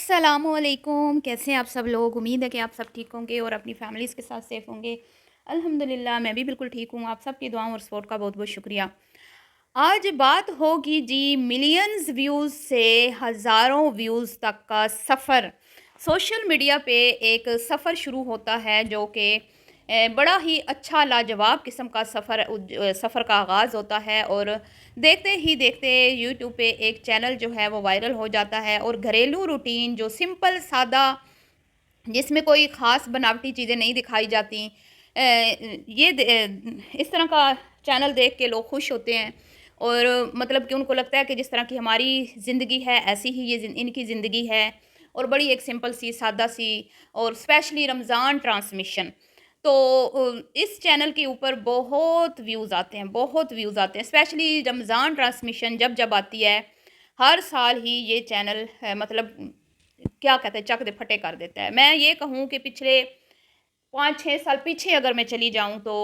अस्सलामुअलैकुम। कैसे हैं आप सब लोग? उम्मीद है कि आप सब ठीक होंगे और अपनी फैमिलीज़ के साथ सेफ़ होंगे। अल्हम्दुलिल्लाह मैं भी बिल्कुल ठीक हूँ। आप सब की दुआओं और सपोर्ट का बहुत-बहुत शुक्रिया। आज बात होगी जी मिलियंस व्यूज़ से हज़ारों व्यूज़ तक का सफ़र। सोशल मीडिया पे एक सफ़र शुरू होता है जो कि बड़ा ही अच्छा लाजवाब किस्म का सफ़र का आगाज़ होता है और देखते ही देखते यूट्यूब पे एक चैनल जो है वो वायरल हो जाता है और घरेलू रूटीन जो सिंपल सादा जिसमें कोई ख़ास बनावटी चीज़ें नहीं दिखाई जाती इस तरह का चैनल देख के लोग खुश होते हैं और मतलब कि उनको लगता है कि जिस तरह की हमारी ज़िंदगी है ऐसी ही इनकी ज़िंदगी है और बड़ी एक सिंपल सी सादा सी और स्पेशली रमज़ान ट्रांसमिशन तो इस चैनल के ऊपर बहुत व्यूज़ आते हैं स्पेशली रमज़ान ट्रांसमिशन जब जब आती है हर साल ही ये चैनल मतलब क्या कहते हैं चक दे फटे कर देता है। मैं ये कहूँ कि पिछले 5-6 साल पीछे अगर मैं चली जाऊँ तो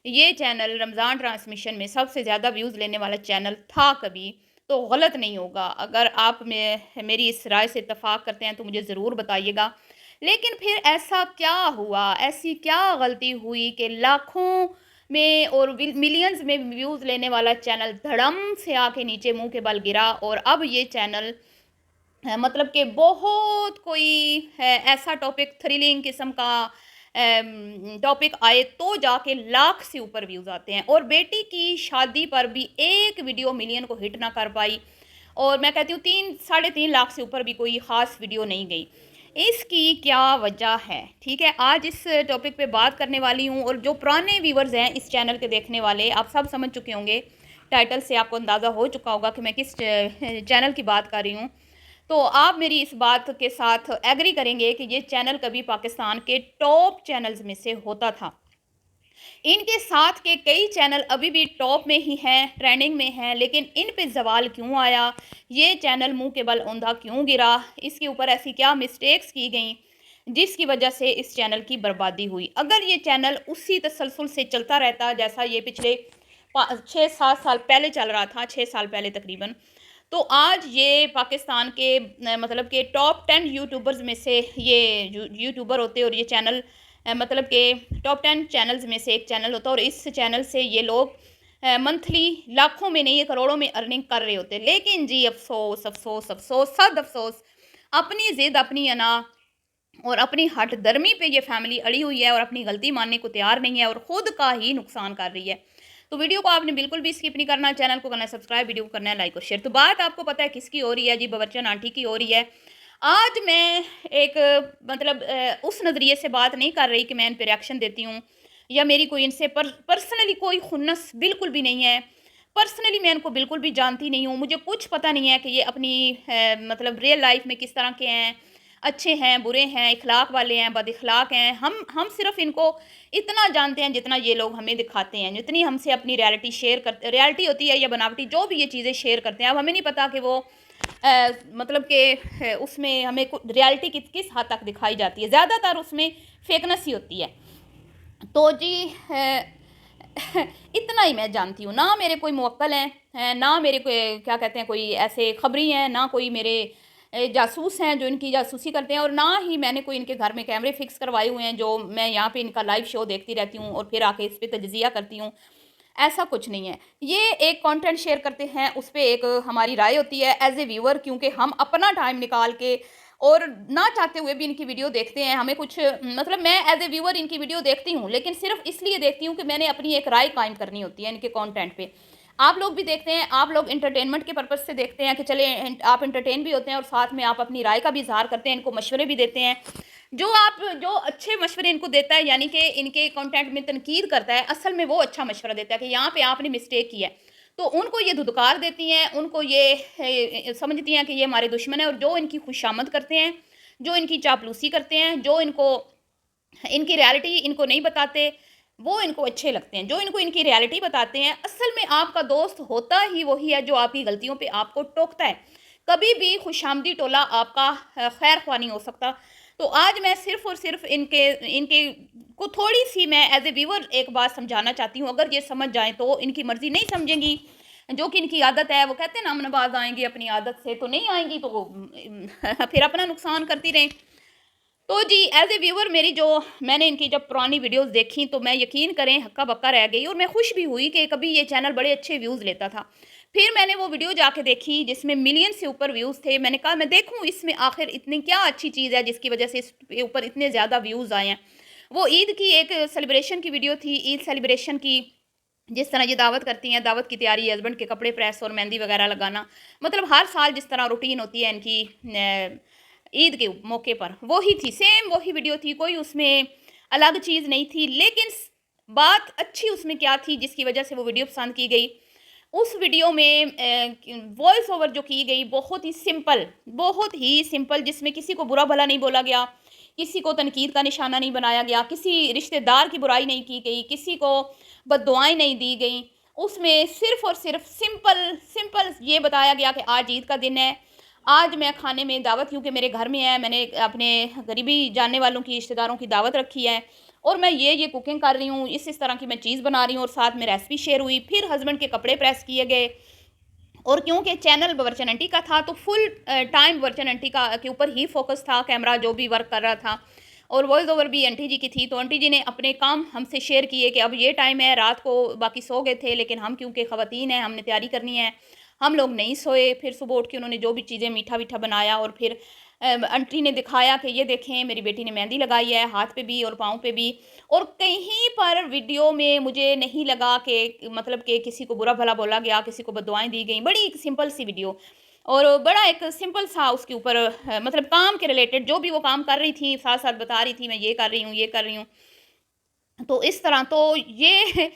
ये चैनल रमज़ान ट्रांसमिशन में सबसे ज़्यादा व्यूज़ लेने वाला चैनल था कभी, तो गलत नहीं होगा। अगर आप मेरी इस राय से इत्तेफ़ाक करते हैं तो मुझे ज़रूर बताइएगा। लेकिन फिर ऐसा क्या हुआ, ऐसी क्या गलती हुई कि लाखों में और मिलियंस में व्यूज़ लेने वाला चैनल धड़म से आके नीचे मुँह के बल गिरा और अब ये चैनल मतलब कि बहुत कोई है ऐसा टॉपिक थ्रिलिंग किस्म का टॉपिक आए तो जाके लाख से ऊपर व्यूज़ आते हैं और बेटी की शादी पर भी एक वीडियो मिलियन को हिट ना कर पाई और मैं कहती हूँ 3-3.5 लाख से ऊपर भी कोई ख़ास वीडियो नहीं गई। इसकी क्या वजह है? ठीक है, आज इस टॉपिक पे बात करने वाली हूँ और जो पुराने व्यूवर्स हैं इस चैनल के देखने वाले आप सब समझ चुके होंगे, टाइटल से आपको अंदाज़ा हो चुका होगा कि मैं किस चैनल की बात कर रही हूँ। तो आप मेरी इस बात के साथ एग्री करेंगे कि ये चैनल कभी पाकिस्तान के टॉप चैनल्स में से होता था। इनके साथ के कई चैनल अभी भी टॉप में ही हैं, ट्रेंडिंग में हैं, लेकिन इन पे ज़वाल क्यों आया? ये चैनल मुँह के बल औंधा क्यों गिरा? इसके ऊपर ऐसी क्या मिस्टेक्स की गईं, जिसकी वजह से इस चैनल की बर्बादी हुई? अगर ये चैनल उसी तसलसल से चलता रहता जैसा ये पिछले 6-7 साल पहले चल रहा था, 6 साल पहले तकरीबन, तो आज ये पाकिस्तान के मतलब के टॉप 10 यूट्यूबर्स में से ये यूट्यूबर होते और ये चैनल मतलब के टॉप 10 चैनल्स में से एक चैनल होता और इस चैनल से ये लोग मंथली लाखों में नहीं करोड़ों में अर्निंग कर रहे होते। लेकिन जी अफसोस अफसोस अफसोस सद अफसोस अपनी ज़िद अपनी अना और अपनी हठ दर्मी पे ये फैमिली अड़ी हुई है और अपनी गलती मानने को तैयार नहीं है और ख़ुद का ही नुकसान कर रही है। तो वीडियो को आपने बिल्कुल भी स्किप नहीं करना, चैनल को करना है सब्सक्राइब, वीडियो को करना है लाइक और शेयर। तो बात आपको पता है किसकी हो रही है जी? बबरचन आंटी की हो रही है। आज मैं एक मतलब उस नज़रिए से बात नहीं कर रही कि मैं इन पर रिएक्शन देती हूँ या मेरी कोई इनसे पर्सनली कोई खुन्नस बिल्कुल भी नहीं है। पर्सनली मैं इनको बिल्कुल भी जानती नहीं हूँ, मुझे कुछ पता नहीं है कि ये अपनी मतलब रियल लाइफ में किस तरह के हैं, अच्छे हैं, बुरे हैं, इखलाक वाले हैं, बद-इखलाक हैं। हम सिर्फ़ इनको इतना जानते हैं जितना ये लोग हमें दिखाते हैं, जितनी हमसे अपनी रियलिटी शेयर करते रियलिटी होती है या बनावटी जो भी ये चीज़ें शेयर करते हैं। अब हमें नहीं पता कि वो मतलब कि उसमें हमें रियलिटी किस हद तक दिखाई जाती है। ज़्यादातर उसमें फेकनेस ही होती है। तो जी इतना ही मैं जानती हूँ। ना मेरे कोई मुवक्किल हैं, ना मेरे कोई क्या कहते हैं कोई ऐसे खबरी हैं, ना कोई मेरे जासूस हैं जो इनकी जासूसी करते हैं और ना ही मैंने कोई इनके घर में कैमरे फिक्स करवाए हुए हैं जो मैं यहाँ पे इनका लाइव शो देखती रहती हूँ और फिर आके इस पे तज्ज़िया करती हूँ। ऐसा कुछ नहीं है। ये एक कंटेंट शेयर करते हैं, उस पे एक हमारी राय होती है एज़ ए व्यूअर, क्योंकि हम अपना टाइम निकाल के और ना चाहते हुए भी इनकी वीडियो देखते हैं। हमें कुछ मतलब मैं एज़ ए व्यूअर इनकी वीडियो देखती हूँ, लेकिन सिर्फ़ इसलिए देखती हूँ कि मैंने अपनी एक राय कायम करनी होती है इनके कंटेंट पे। आप लोग भी देखते हैं, आप लोग एंटरटेनमेंट के पर्पज़ से देखते हैं कि चले आप एंटरटेन भी होते हैं और साथ में आप अपनी राय का भी इज़हार करते हैं, इनको मशवरे भी देते हैं। जो अच्छे मशवरे इनको देता है, यानी कि इनके कंटेंट में तनकीद करता है, असल में वो अच्छा मशवरा देता है कि यहाँ पे आपने मिस्टेक की है। तो उनको ये धुतकार देती हैं, उनको ये समझती हैं कि ये हमारे दुश्मन हैं और जो इनकी खुशामद करते हैं, जो इनकी चापलूसी करते हैं, जो इनको इनकी रियलिटी इनको नहीं बताते, वो इनको अच्छे लगते हैं। जो इनको इनकी रियलिटी बताते हैं, असल में आपका दोस्त होता ही वही है जो आपकी गलतियों पे आपको टोकता है। कभी भी खुशामदी टोला आपका खैर ख्वाह नहीं हो सकता। तो आज मैं सिर्फ़ और सिर्फ़ इनके इनके को थोड़ी-सी मैं एज़ ए व्यूअर एक बात समझाना चाहती हूँ। अगर ये समझ जाएँ तो इनकी मर्ज़ी, नहीं समझेंगी जो कि इनकी आदत है। वो कहते हैं ना, अमनबाज आएंगी अपनी आदत से, तो नहीं आएंगी तो फिर अपना नुकसान करती रहें। तो जी एज ए व्यूअर मेरी जो मैंने इनकी जब पुरानी वीडियोस देखी तो मैं यकीन करें हक्का बक्का रह गई, और मैं खुश भी हुई कि कभी ये चैनल बड़े अच्छे व्यूज़ लेता था। फिर मैंने वो वीडियो जाके देखी जिसमें मिलियन से ऊपर व्यूज़ थे। मैंने कहा मैं देखूं इसमें आखिर इतनी क्या अच्छी चीज़ है जिसकी वजह से इसके ऊपर इतने ज़्यादा व्यूज़ आए हैं। वो ईद की एक सेलिब्रेशन की वीडियो थी, ईद सेलिब्रेशन की। जिस तरह ये दावत करती हैं, दावत की तैयारी, हस्बैंड के कपड़े प्रेस और मेहंदी वगैरह लगाना, मतलब हर साल जिस तरह रूटीन होती है इनकी ईद के मौके पर, वही थी, सेम वही वीडियो थी, कोई उसमें अलग चीज़ नहीं थी। लेकिन बात अच्छी उसमें क्या थी जिसकी वजह से वो वीडियो पसंद की गई, उस वीडियो में वॉइस ओवर जो की गई बहुत ही सिंपल, जिसमें किसी को बुरा भला नहीं बोला गया, किसी को तनकीद का निशाना नहीं बनाया गया, किसी रिश्तेदार की बुराई नहीं की गई, किसी को बद्दुआएं नहीं दी गई। उसमें सिर्फ़ और सिर्फ सिंपल सिंपल ये बताया गया कि आज ईद का दिन है, आज मैं खाने में दावत, क्योंकि मेरे घर में है, मैंने अपने करीबी जानने वालों की, रिश्तेदारों की दावत रखी है, और मैं ये कुकिंग कर रही हूँ, इस तरह की मैं चीज़ बना रही हूँ, और साथ में रेसिपी शेयर हुई। फिर हस्बैंड के कपड़े प्रेस किए गए, और क्योंकि चैनल वर्चन आंटी का था तो फुल टाइम वर्चन आंटी का के ऊपर ही फोकस था, कैमरा जो भी वर्क कर रहा था, और वॉइस ओवर भी आंटी जी की थी। तो आंटी जी ने अपने काम हमसे शेयर किए कि अब ये टाइम है, रात को बाकी सो गए थे, लेकिन हम क्योंकि ख़वातीन हैं, हमने तैयारी करनी है, हम लोग नहीं सोए। फिर सुबह उठ के उन्होंने जो भी चीज़ें मीठा वीठा बनाया, और फिर आंटी ने दिखाया कि ये देखें मेरी बेटी ने मेहंदी लगाई है, हाथ पे भी और पाँव पे भी। और कहीं पर वीडियो में मुझे नहीं लगा कि मतलब कि किसी को बुरा भला बोला गया, किसी को बददुआएं दी गई। बड़ी एक सिंपल सी वीडियो, और बड़ा एक सिंपल सा उसके ऊपर मतलब काम के रिलेटेड जो भी वो काम कर रही थी, साथ साथ बता रही थी मैं ये कर रही हूँ, ये कर रही हूँ। तो इस तरह तो ये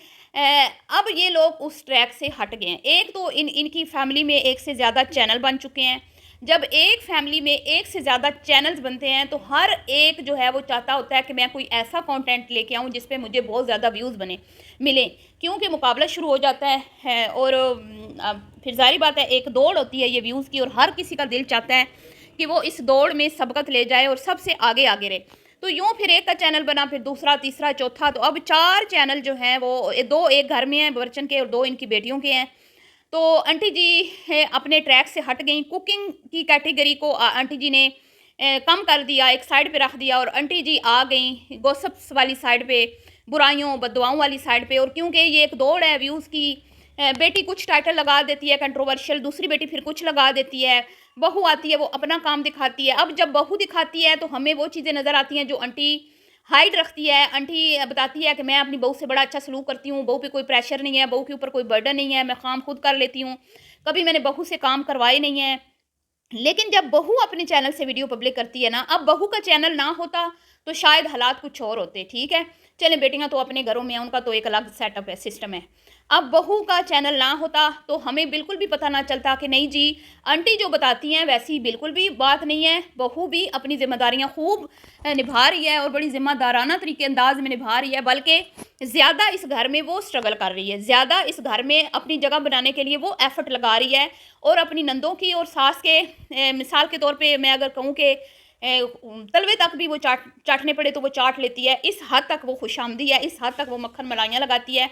अब ये लोग उस ट्रैक से हट गए हैं। एक तो इनकी फैमिली में एक से ज़्यादा चैनल बन चुके हैं। जब एक फैमिली में एक से ज़्यादा चैनल्स बनते हैं तो हर एक जो है वो चाहता होता है कि मैं कोई ऐसा कंटेंट लेके आऊँ जिस पे मुझे बहुत ज़्यादा व्यूज़ बने मिलें, क्योंकि मुकाबला शुरू हो जाता है। और फिर ज़ाहिर बात है एक दौड़ होती है ये व्यूज़ की, और हर किसी का दिल चाहता है कि वो इस दौड़ में सबकत ले जाए और सबसे आगे आगे रहे। तो यूँ फिर एक का चैनल बना, फिर दूसरा, तीसरा, चौथा, तो अब 4 चैनल जो हैं वो 2 एक घर में हैं बर्चन के, और 2 इनकी बेटियों के हैं। तो आंटी जी अपने ट्रैक से हट गई। कुकिंग की कैटेगरी को आंटी जी ने कम कर दिया, एक साइड पे रख दिया, और आंटी जी आ गई गॉसिप्स वाली साइड पे, बुराइयों बददुआओं वाली साइड पे। और क्योंकि ये एक दौड़ है व्यूज़ की, बेटी कुछ टाइटल लगा देती है कंट्रोवर्शियल, दूसरी बेटी फिर कुछ लगा देती है, बहू आती है वो अपना काम दिखाती है। अब जब बहू दिखाती है तो हमें वो चीज़ें नज़र आती हैं जो आंटी हाइड रखती है। आंटी बताती है कि मैं अपनी बहू से बड़ा अच्छा सलूक करती हूँ, बहू पे कोई प्रेशर नहीं है, बहू के ऊपर कोई बर्डन नहीं है, मैं काम खुद कर लेती हूँ, कभी मैंने बहू से काम करवाए नहीं है। लेकिन जब बहू अपने चैनल से वीडियो पब्लिक करती है ना, अब बहू का चैनल ना होता तो शायद हालात कुछ और होते, ठीक है। चले बेटियां तो अपने घरों में हैं, उनका तो एक अलग सेटअप है, सिस्टम है। अब बहू का चैनल ना होता तो हमें बिल्कुल भी पता ना चलता कि नहीं जी आंटी जो बताती हैं वैसी बिल्कुल भी बात नहीं है, बहू भी अपनी जिम्मेदारियां खूब निभा रही है और बड़ी जिम्मेदाराना तरीके अंदाज में निभा रही है, बल्कि ज़्यादा इस घर में वो स्ट्रगल कर रही है, ज़्यादा इस घर में अपनी जगह बनाने के लिए वो एफर्ट लगा रही है। और अपनी नंदों की और सास के मिसाल के तौर पे मैं अगर कहूँ कि तलवे तक भी वो चाटने पड़े तो वो चाट लेती है, इस हद तक वो खुशामदी है, इस हद तक वो मक्खन मलाइयाँ लगाती है।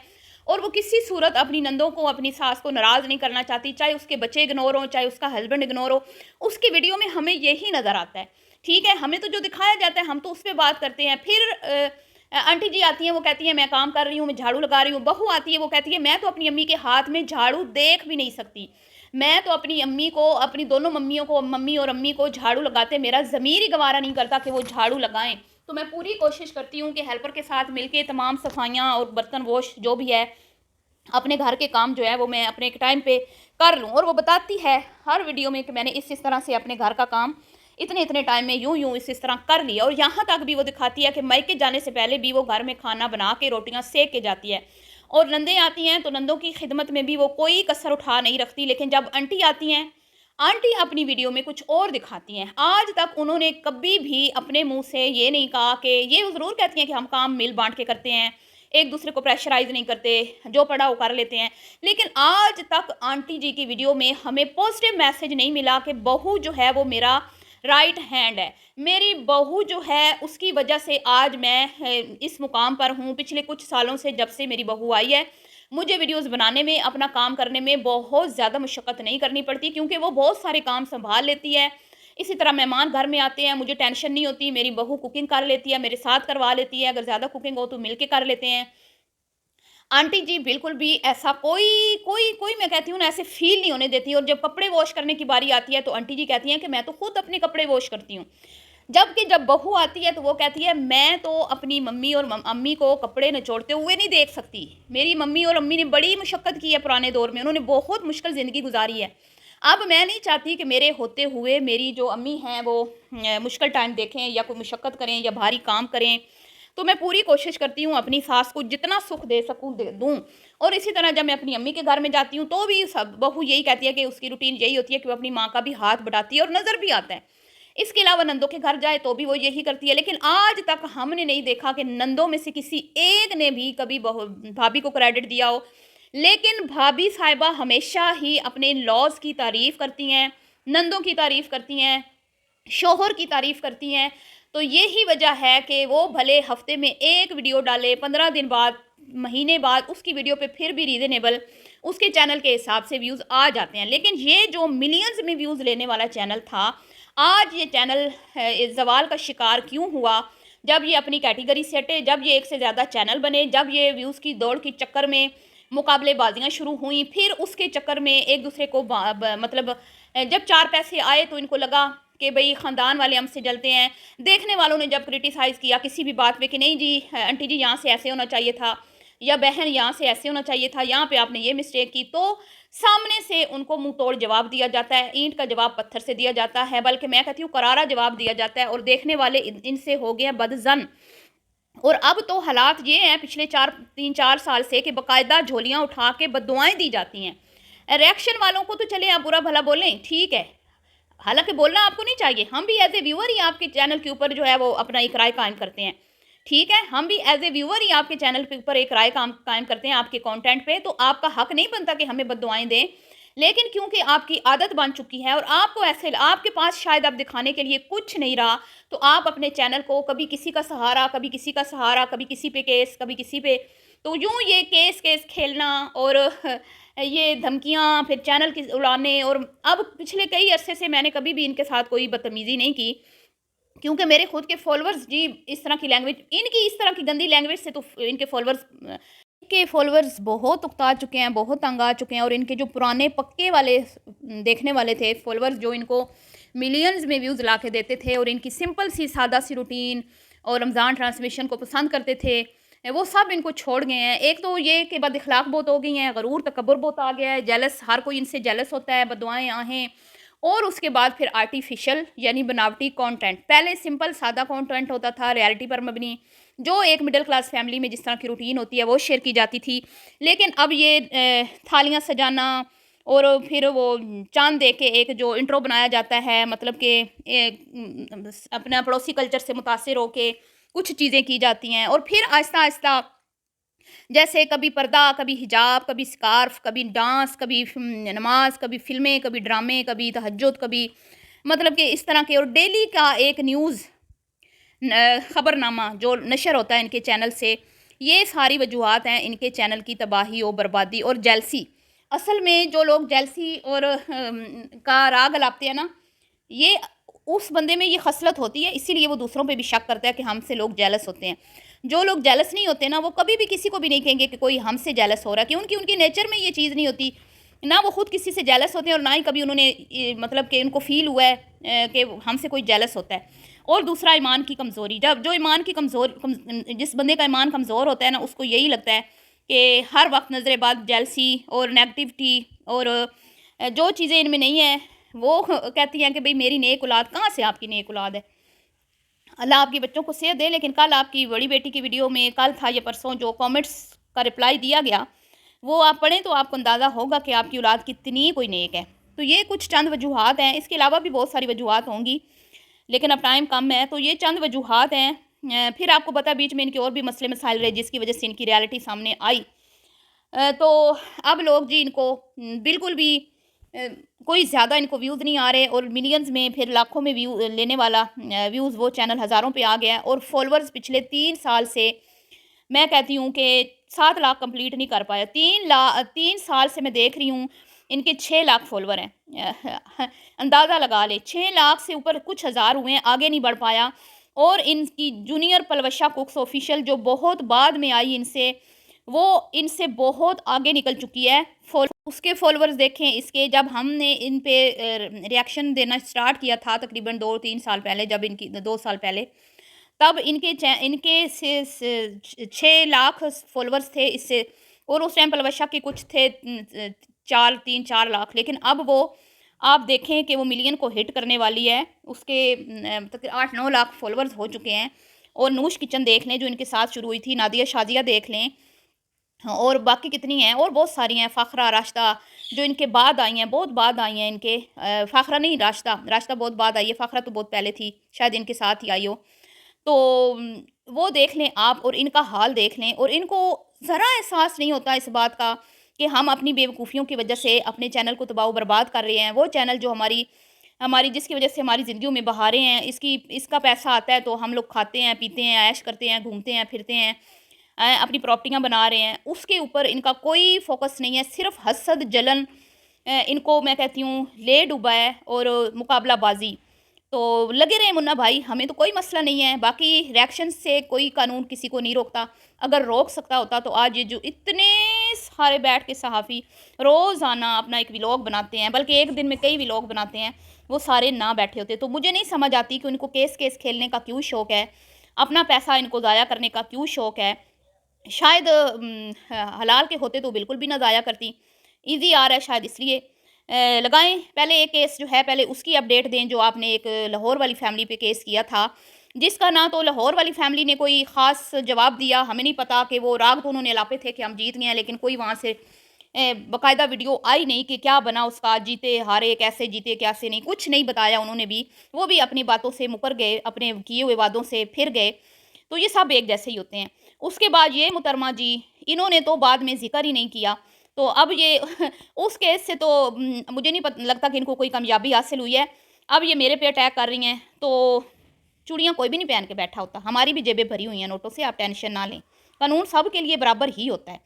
और वो किसी सूरत अपनी नंदों को, अपनी सास को नाराज़ नहीं करना चाहती, चाहे उसके बच्चे इग्नोर हों, चाहे उसका हस्बैंड इग्नोर हो, उसकी वीडियो में हमें यही नज़र आता है। ठीक है, हमें तो जो दिखाया जाता है हम तो उस पर बात करते हैं। फिर आंटी जी आती हैं, वो कहती हैं मैं काम कर रही हूँ, मैं झाड़ू लगा रही हूँ। बहू आती है, वो कहती है मैं तो अपनी अम्मी के हाथ में झाड़ू देख भी नहीं सकती, मैं तो अपनी अम्मी को, अपनी दोनों मम्मियों को, मम्मी और अम्मी को झाड़ू लगाते मेरा ज़मीर ही गवारा नहीं करता कि वो झाड़ू लगाएं। तो मैं पूरी कोशिश करती हूँ कि हेल्पर के साथ मिलके तमाम सफाइयाँ और बर्तन वॉश जो भी है, अपने घर के काम जो है वो मैं अपने एक टाइम पे कर लूँ। और वो बताती है हर वीडियो में कि मैंने इस तरह से अपने घर का काम इतने इतने टाइम में यूं इस तरह कर लिया। और यहाँ तक भी वो दिखाती है कि मायके जाने से पहले भी वो घर में खाना बना के रोटियाँ सेक के जाती है। और नंदे आती हैं तो नंदों की खिदमत में भी वो कोई कसर उठा नहीं रखती। लेकिन जब आंटी आती हैं, आंटी अपनी वीडियो में कुछ और दिखाती हैं। आज तक उन्होंने कभी भी अपने मुंह से ये नहीं कहा कि, ये ज़रूर कहती हैं कि हम काम मिल बांट के करते हैं, एक दूसरे को प्रेशराइज नहीं करते, जो पड़ा वो कर लेते हैं। लेकिन आज तक आंटी जी की वीडियो में हमें पॉजिटिव मैसेज नहीं मिला कि बहू जो है वो मेरा राइट हैंड है, मेरी बहू जो है उसकी वजह से आज मैं इस मुकाम पर हूँ। पिछले कुछ सालों से जब से मेरी बहू आई है मुझे वीडियोज़ बनाने में, अपना काम करने में बहुत ज़्यादा मशक्क़त नहीं करनी पड़ती, क्योंकि वो बहुत सारे काम सँभाल लेती है। इसी तरह मेहमान घर में आते हैं, मुझे टेंशन नहीं होती, मेरी बहू कुकिंग कर लेती है, मेरे साथ करवा लेती है, अगर ज़्यादा कुकिंग हो तो मिल के कर लेते हैं। आंटी जी बिल्कुल भी ऐसा कोई कोई कोई मैं कहती हूँ ना, ऐसे फ़ील नहीं होने देती, और जब कपड़े वॉश करने की बारी आती है तो आंटी जी कहती हैं कि मैं तो खुद अपने कपड़े वॉश करती हूँ। जबकि जब बहू आती है तो वो कहती है मैं तो अपनी मम्मी और अम्मी को कपड़े निचोड़ते हुए नहीं देख सकती। मेरी मम्मी और अम्मी ने बड़ी मशक्क़त की है पुराने दौर में, उन्होंने बहुत मुश्किल ज़िंदगी गुजारी है। अब मैं नहीं चाहती कि मेरे होते हुए मेरी जो अम्मी हैं वो मुश्किल टाइम देखें या कोई मशक्क़त करें या भारी काम करें। तो मैं पूरी कोशिश करती हूँ अपनी सास को जितना सुख दे सकूँ दे दूँ। और इसी तरह जब मैं अपनी अम्मी के घर में जाती हूँ तो भी सब बहू यही कहती है कि उसकी रूटीन यही होती है कि वो अपनी माँ का भी हाथ बटाती है और नज़र भी आता है। इसके अलावा नंदों के घर जाए तो भी वो यही करती है, लेकिन आज तक हमने नहीं देखा कि नंदों में से किसी एक ने भी कभी भाभी को क्रेडिट दिया हो। लेकिन भाभी साहिबा हमेशा ही अपने इन-लॉज़ की तारीफ़ करती हैं, नंदों की तारीफ़ करती हैं, शौहर की तारीफ़ करती हैं। तो यही वजह है कि वो भले हफ़्ते में 1 वीडियो डाले, 15 दिन बाद, महीने बाद उसकी वीडियो पे फिर भी रीज़नेबल उसके चैनल के हिसाब से व्यूज़ आ जाते हैं। लेकिन ये जो मिलियंस में व्यूज़ लेने वाला चैनल था, आज ये चैनल ज़वाल का शिकार क्यों हुआ? जब ये अपनी कैटेगरी से हटे, जब ये एक से ज़्यादा चैनल बने, जब ये व्यूज़ की दौड़ के चक्कर में मुकाबलेबाज़ियाँ शुरू हुईं, फिर उसके चक्कर में एक-दूसरे को मतलब जब 4 पैसे आए तो इनको लगा कि भई ख़ानदान वाले हमसे जलते हैं। देखने वालों ने जब क्रिटिसाइज़ किया किसी भी बात पे कि नहीं जी आंटी जी यहाँ से ऐसे होना चाहिए था, या बहन यहाँ से ऐसे होना चाहिए था, यहाँ पे आपने ये मिस्टेक की, तो सामने से उनको मुँह तोड़ जवाब दिया जाता है। ईंट का जवाब पत्थर से दिया जाता है, बल्कि मैं कहती हूँ करारा जवाब दिया जाता है, और देखने वाले इनसे हो गए हैं बदज़न। और अब तो हालात ये हैं पिछले 3-4 साल से कि बाकायदा झोलियाँ उठा के बद्दुआएँ दी जाती हैं। रिएक्शन वालों को तो चलें आप बुरा भला बोलें, ठीक है। हालाँकि बोलना आपको नहीं चाहिए, हम भी एज़ ए व्यूअर ही आपके चैनल के ऊपर जो है वो अपना एक राय कायम करते हैं। ठीक है, हम भी एज़ ए व्यूअर ही आपके चैनल के ऊपर एक राय कायम करते हैं आपके कंटेंट पे, तो आपका हक नहीं बनता कि हमें बद्दुआएँ दें। लेकिन क्योंकि आपकी आदत बन चुकी है और आपको ऐसे आपके पास शायद अब दिखाने के लिए कुछ नहीं रहा, तो आप अपने चैनल को कभी किसी का सहारा, कभी किसी का सहारा, कभी किसी पे केस, कभी किसी पे, तो यूँ ये केस खेलना और ये धमकियाँ, फिर चैनल की उड़ाने, और अब पिछले कई अरसे से मैंने कभी भी इनके साथ कोई बदतमीज़ी नहीं की, क्योंकि मेरे खुद के फॉलोअर्स जी इस तरह की लैंग्वेज, इनकी इस तरह की गंदी लैंग्वेज से तो इनके फॉलोअर्स बहुत उकता चुके हैं, बहुत तंग आ चुके हैं, और इनके जो पुराने पक्के वाले देखने वाले थे फॉलोअर्स, जो इनको मिलियंस में व्यूज़ ला के देते थे और इनकी सिंपल सी सादा सी रूटीन और रमज़ान ट्रांसमिशन को पसंद करते थे, वो सब इनको छोड़ गए हैं। एक तो ये कि बद इखलाक बहुत हो गई हैं, गरूर तकब्बुर बहुत आ गया है, जेलस, हर कोई इनसे जेलस होता है, बददुआएँ आहें। और उसके बाद फिर आर्टिफिशियल यानी बनावटी कंटेंट। पहले सिंपल सादा कंटेंट होता था रियलिटी पर मबनी, जो एक मिडिल क्लास फैमिली में जिस तरह की रूटीन होती है वो शेयर की जाती थी। लेकिन अब ये थालियाँ सजाना और फिर वो चाँद दे के एक जो इंट्रो बनाया जाता है, मतलब कि अपना पड़ोसी कल्चर से मुतासिर होके कुछ चीज़ें की जाती हैं, और फिर आहिस्ता-आहिस्ता जैसे कभी पर्दा, कभी हिजाब, कभी स्कार्फ, कभी डांस, कभी नमाज, कभी फ़िल्में, कभी ड्रामे, कभी तहज्जुद, कभी मतलब कि इस तरह के, और डेली का एक न्यूज़ ख़बरनामा जो नशर होता है इनके चैनल से। ये सारी वजूहात हैं इनके चैनल की तबाही और बर्बादी और जेलसी। असल में जो लोग जेलसी और का राग अलापते हैं ना, ये उस बंदे में ये खसलत होती है, इसीलिए वो दूसरों पे भी शक करता है कि हमसे लोग जेलस होते हैं। जो लोग जेलस नहीं होते ना, वो कभी भी किसी को भी नहीं कहेंगे कि कोई हमसे जेलस हो रहा है, क्योंकि उनकी नेचर में ये चीज़ नहीं होती। ना वो खुद किसी से जेलस होते हैं और ना ही कभी उन्होंने मतलब कि उनको फ़ील हुआ है कि हमसे कोई जेलस होता है। और दूसरा ईमान की कमज़ोरी, जब जो ईमान की जिस बंदे का ईमान कमज़ोर होता है ना, उसको यही लगता है कि हर वक्त नज़र-ए-बद, जेलसी और नेगेटिविटी और जो चीज़ें इनमें नहीं है, वो कहती हैं कि भई मेरी नेक औलाद, कहाँ से आपकी नेक औलाद है? अल्लाह आपके बच्चों को सेहत दे। लेकिन कल आपकी बड़ी बेटी की वीडियो में, कल था या परसों, जो कमेंट्स का रिप्लाई दिया गया, वो आप पढ़ें तो आपको अंदाज़ा होगा कि आपकी औलाद कितनी कोई नेक है। तो ये कुछ चंद वजूहात हैं, इसके अलावा भी बहुत सारी वजूहात होंगी, लेकिन अब टाइम कम है, तो ये चंद वजूहात हैं। फिर आपको पता है बीच में इनके और भी मसले मसाइल रहे, जिसकी वजह से इनकी रियलिटी सामने आई। तो अब लोग जी इनको बिल्कुल भी अ, कोई ज़्यादा इनको व्यूज़ नहीं आ रहे, और मिलियंस में फिर लाखों में व्यू लेने वाला व्यूज़ वो चैनल हज़ारों पे आ गया है, और फॉलोअर्स पिछले 3 साल से मैं कहती हूँ कि 7 लाख कंप्लीट नहीं कर पाया। 3 साल से मैं देख रही हूँ, इनके 6 लाख फॉलोवर हैं। अंदाज़ा लगा लें, 6 लाख से ऊपर कुछ हज़ार हुए हैं, आगे नहीं बढ़ पाया। और इनकी जूनियर पलवशा कुक्स ऑफिशियल जो बहुत बाद में आई इनसे, वो इनसे बहुत आगे निकल चुकी है। उसके फॉलोवर्स देखें इसके, जब हमने इन पे रिएक्शन देना स्टार्ट किया था तकरीबन 2-3 साल पहले, जब इनकी 2 साल पहले, तब इनके से 6 लाख फॉलोवर्स थे इससे, और उस टाइम पलवशा के कुछ थे 4 लाख। लेकिन अब वो आप देखें कि वो मिलियन को हिट करने वाली है। उसके 8-9 लाख फॉलोवर्स हो चुके हैं। और नूश किचन देख लें जो इनके साथ शुरू हुई थी, नादिया शाजिया देख लें, और बाकी कितनी हैं, और बहुत सारी हैं, फ़ाखरा, राशिदा जो इनके बाद आई हैं, बहुत बाद आई हैं इनके। फ़ाखरा नहीं, राशिदा बहुत बाद आई है, फ़ाखरा तो बहुत पहले थी, शायद इनके साथ ही आई हो। तो वो देख लें आप, और इनका हाल देख लें, और इनको ज़रा एहसास नहीं होता इस बात का कि हम अपनी बेवकूफ़ियों की वजह से अपने चैनल को तबाह बर्बाद कर रहे हैं। वो चैनल जो हमारी हमारी जिसकी वजह से हमारी ज़िंदगियों में बहारें हैं, इसका पैसा आता है तो हम लोग खाते हैं, पीते हैं, ऐश करते हैं, घूमते हैं, फिरते हैं, अपनी प्रॉपर्टियाँ बना रहे हैं, उसके ऊपर इनका कोई फ़ोकस नहीं है। सिर्फ़ हसद, जलन इनको मैं कहती हूँ ले डूबा है, और मुकाबलाबाज़ी। तो लगे रहे मुन्ना भाई, हमें तो कोई मसला नहीं है। बाकी रिएक्शन से कोई कानून किसी को नहीं रोकता। अगर रोक सकता होता तो आज ये जो इतने सारे बैठ के सहाफ़ी रोज़ाना अपना एक व्लॉग बनाते हैं, बल्कि एक दिन में कई व्लॉग बनाते हैं, वो सारे ना बैठे होते। तो मुझे नहीं समझ आती कि उनको केस खेलने का क्यों शौक़ है, अपना पैसा इनको ज़ाया करने का क्यों शौक़ है। शायद हलाल के होते तो बिल्कुल भी ना ज़ाया करती। ईज़ी आ रहा है शायद इसलिए। लगाएँ पहले एक केस जो है, पहले उसकी अपडेट दें जो आपने एक लाहौर वाली फ़ैमिली पे केस किया था, जिसका ना तो लाहौर वाली फ़ैमिली ने कोई ख़ास जवाब दिया। हमें नहीं पता कि वो राग तो उन्होंने अलापे थे कि हम जीत गए हैं, लेकिन कोई वहाँ से बाकायदा वीडियो आई नहीं कि क्या बना उसका, जीते, हारे, कैसे जीते, कैसे नहीं, कुछ नहीं बताया उन्होंने भी। वो भी अपनी बातों से मुकर गए, अपने किए हुए वादों से फिर गए। तो ये सब एक जैसे ही होते हैं। उसके बाद ये मुहतरमा जी, इन्होंने तो बाद में ज़िक्र ही नहीं किया। तो अब ये उस केस से तो मुझे नहीं लगता कि इनको कोई कामयाबी हासिल हुई है। अब ये मेरे पे अटैक कर रही हैं, तो चूड़ियाँ कोई भी नहीं पहन के बैठा होता। हमारी भी जेबें भरी हुई हैं नोटों से, आप टेंशन ना लें। कानून सब के लिए बराबर ही होता है।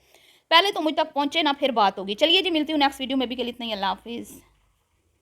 पहले तो मुझ तक पहुँचे ना, फिर बात होगी। चलिए जी, मिलती हूँ नेक्स्ट वीडियो में, अभी के लिए इतना ही। अल्लाह हाफ़िज़।